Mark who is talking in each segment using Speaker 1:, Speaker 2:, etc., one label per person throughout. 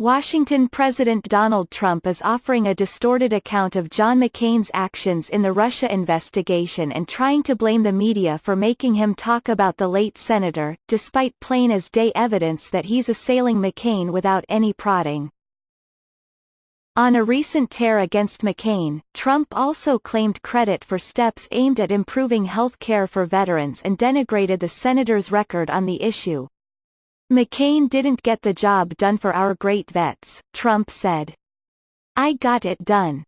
Speaker 1: Washington President Donald Trump is offering a distorted account of John McCain's actions in the Russia investigation and trying to blame the media for making him talk about the late senator, despite plain-as-day evidence that he's assailing McCain without any prodding. On a recent tear against McCain, Trump also claimed credit for steps aimed at improving health care for veterans and denigrated the senator's record on the issue. "McCain didn't get the job done for our great vets," Trump said. "I got it done."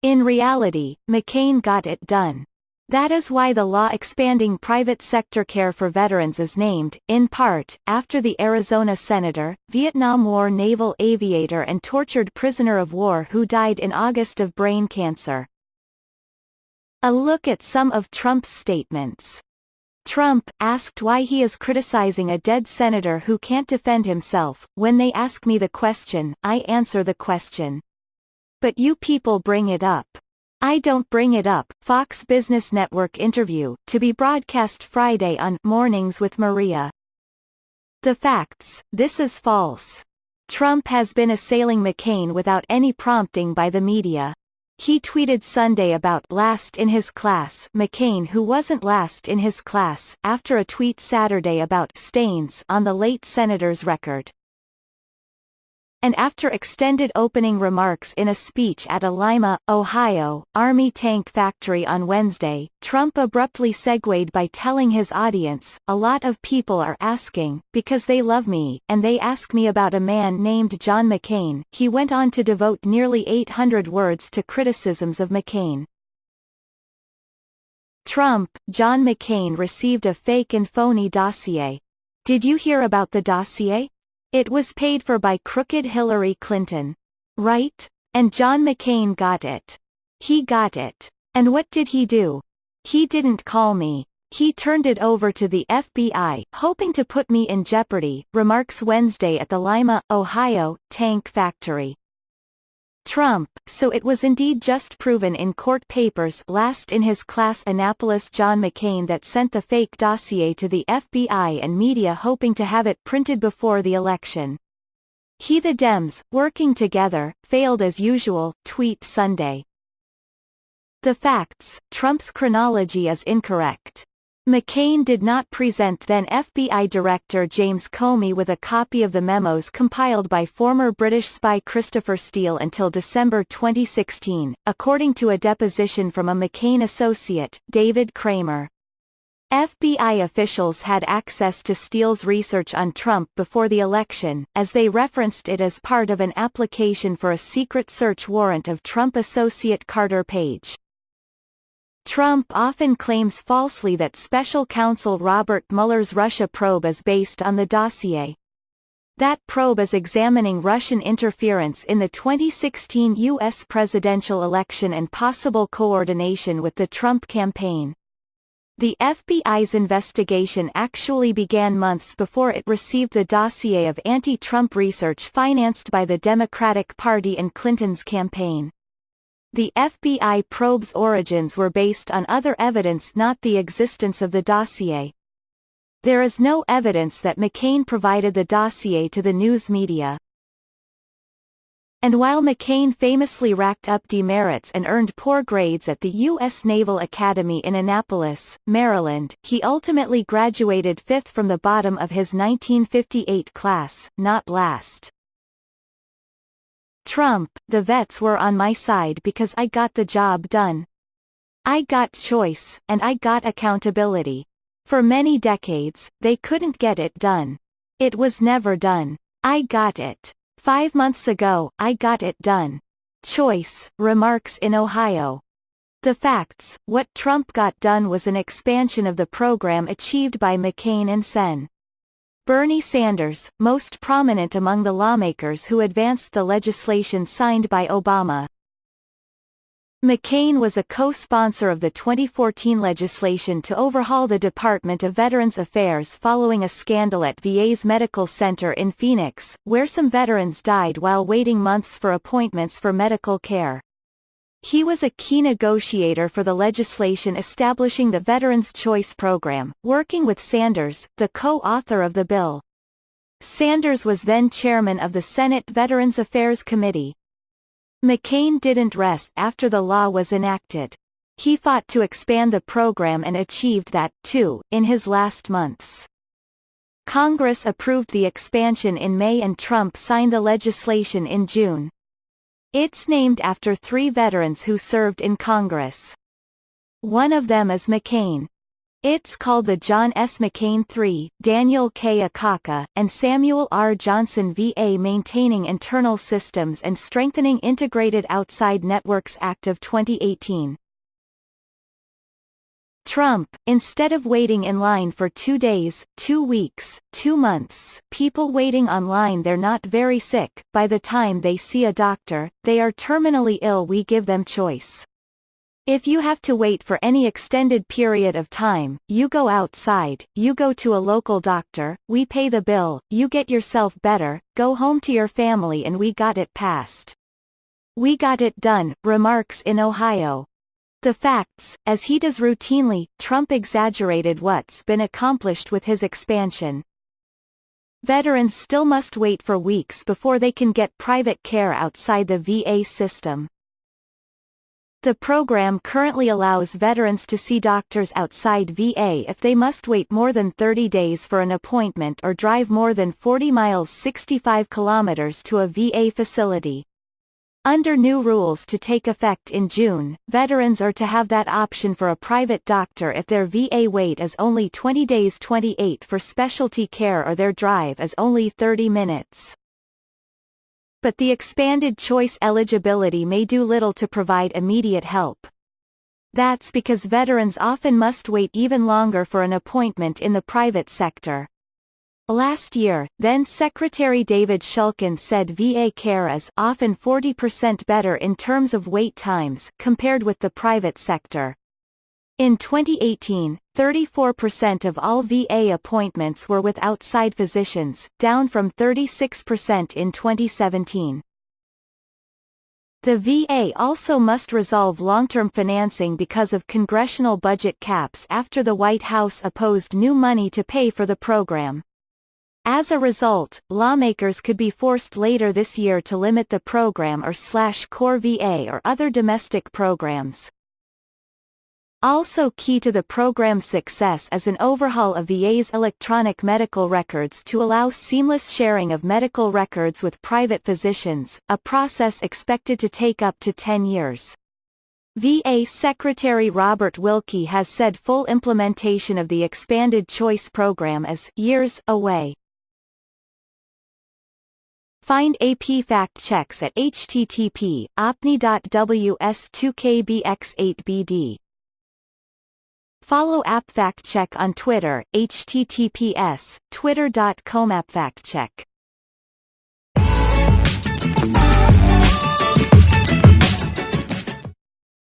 Speaker 1: In reality, McCain got it done. That is why the law expanding private sector care for veterans is named, in part, after the Arizona senator, Vietnam War naval aviator and tortured prisoner of war who died in August of brain cancer. A look at some of Trump's statements. Trump, asked why he is criticizing a dead senator who can't defend himself. "When they ask me the question, I answer the question. But you people bring it up. I don't bring it up." Fox Business Network interview, to be broadcast Friday on Mornings with Maria. The facts: this is false. Trump has been assailing McCain without any prompting by the media. He tweeted Sunday about last in his class McCain, who wasn't last in his class, after a tweet Saturday about stains on the late senator's record. And after extended opening remarks in a speech at a Lima, Ohio, Army tank factory on Wednesday, Trump abruptly segued by telling his audience, "A lot of people are asking, because they love me, and they ask me about a man named John McCain." He went on to devote nearly 800 words to criticisms of McCain. Trump: John McCain received a fake and phony dossier. Did you hear about the dossier? It was paid for by crooked Hillary Clinton. Right? And John McCain got it. He got it. And what did he do? He didn't call me. He turned it over to the FBI, hoping to put me in jeopardy. Remarks Wednesday at the Lima, Ohio, tank factory. Trump: so it was indeed just proven in court papers last in his class Annapolis John McCain that sent the fake dossier to the FBI and media hoping to have it printed before the election. He the Dems, working together, failed as usual, tweet Sunday. The facts: Trump's chronology is incorrect. McCain did not present then FBI Director James Comey with a copy of the memos compiled by former British spy Christopher Steele until December 2016, according to a deposition from a McCain associate, David Kramer. FBI officials had access to Steele's research on Trump before the election, as they referenced it as part of an application for a secret search warrant of Trump associate Carter Page. Trump often claims falsely that special counsel Robert Mueller's Russia probe is based on the dossier. That probe is examining Russian interference in the 2016 U.S. presidential election and possible coordination with the Trump campaign. The FBI's investigation actually began months before it received the dossier of anti-Trump research financed by the Democratic Party and Clinton's campaign. The FBI probe's origins were based on other evidence, not the existence of the dossier. There is no evidence that McCain provided the dossier to the news media. And while McCain famously racked up demerits and earned poor grades at the U.S. Naval Academy in Annapolis, Maryland, he ultimately graduated fifth from the bottom of his 1958 class, not last. Trump: the vets were on my side because I got the job done. I got choice, and I got accountability. For many decades, they couldn't get it done. It was never done. I got it. 5 months ago, I got it done. Choice. Remarks in Ohio. The facts: what Trump got done was an expansion of the program achieved by McCain and Sen. Bernie Sanders, most prominent among the lawmakers who advanced the legislation signed by Obama. McCain was a co-sponsor of the 2014 legislation to overhaul the Department of Veterans Affairs following a scandal at VA's medical center in Phoenix, where some veterans died while waiting months for appointments for medical care. He was a key negotiator for the legislation establishing the Veterans' Choice Program, working with Sanders, the co-author of the bill. Sanders was then chairman of the Senate Veterans Affairs Committee. McCain didn't rest after the law was enacted. He fought to expand the program and achieved that, too, in his last months. Congress approved the expansion in May and Trump signed the legislation in June. It's named after 3 veterans who served in Congress. One of them is McCain. It's called the John S. McCain III, Daniel K. Akaka, and Samuel R. Johnson VA Maintaining Internal Systems and Strengthening Integrated Outside Networks Act of 2018. Trump, instead of waiting in line for 2 days, 2 weeks, 2 months, people waiting online, they're not very sick, by the time they see a doctor, they are terminally ill, we give them choice. If you have to wait for any extended period of time, you go outside, you go to a local doctor, we pay the bill, you get yourself better, go home to your family, and we got it passed. We got it done, remarks in Ohio. The facts, as he does routinely, Trump exaggerated what's been accomplished with his expansion. Veterans still must wait for weeks before they can get private care outside the VA system. The program currently allows veterans to see doctors outside VA if they must wait more than 30 days for an appointment or drive more than 40 miles 65 kilometers to a VA facility. Under new rules to take effect in June, veterans are to have that option for a private doctor if their VA wait is only 20 days 28 for specialty care or their drive is only 30 minutes. But the expanded choice eligibility may do little to provide immediate help. That's because veterans often must wait even longer for an appointment in the private sector. Last year, then-Secretary David Shulkin said VA care is often 40% better in terms of wait times compared with the private sector. In 2018, 34% of all VA appointments were with outside physicians, down from 36% in 2017. The VA also must resolve long-term financing because of congressional budget caps after the White House opposed new money to pay for the program. As a result, lawmakers could be forced later this year to limit the program or slash core VA or other domestic programs. Also key to the program's success is an overhaul of VA's electronic medical records to allow seamless sharing of medical records with private physicians, a process expected to take up to 10 years. VA Secretary Robert Wilkie has said full implementation of the expanded choice program is years away. Find AP fact checks at http://opni.ws2kbx8bd. Follow App Fact Check on Twitter, https://twitter.com/appfactcheck.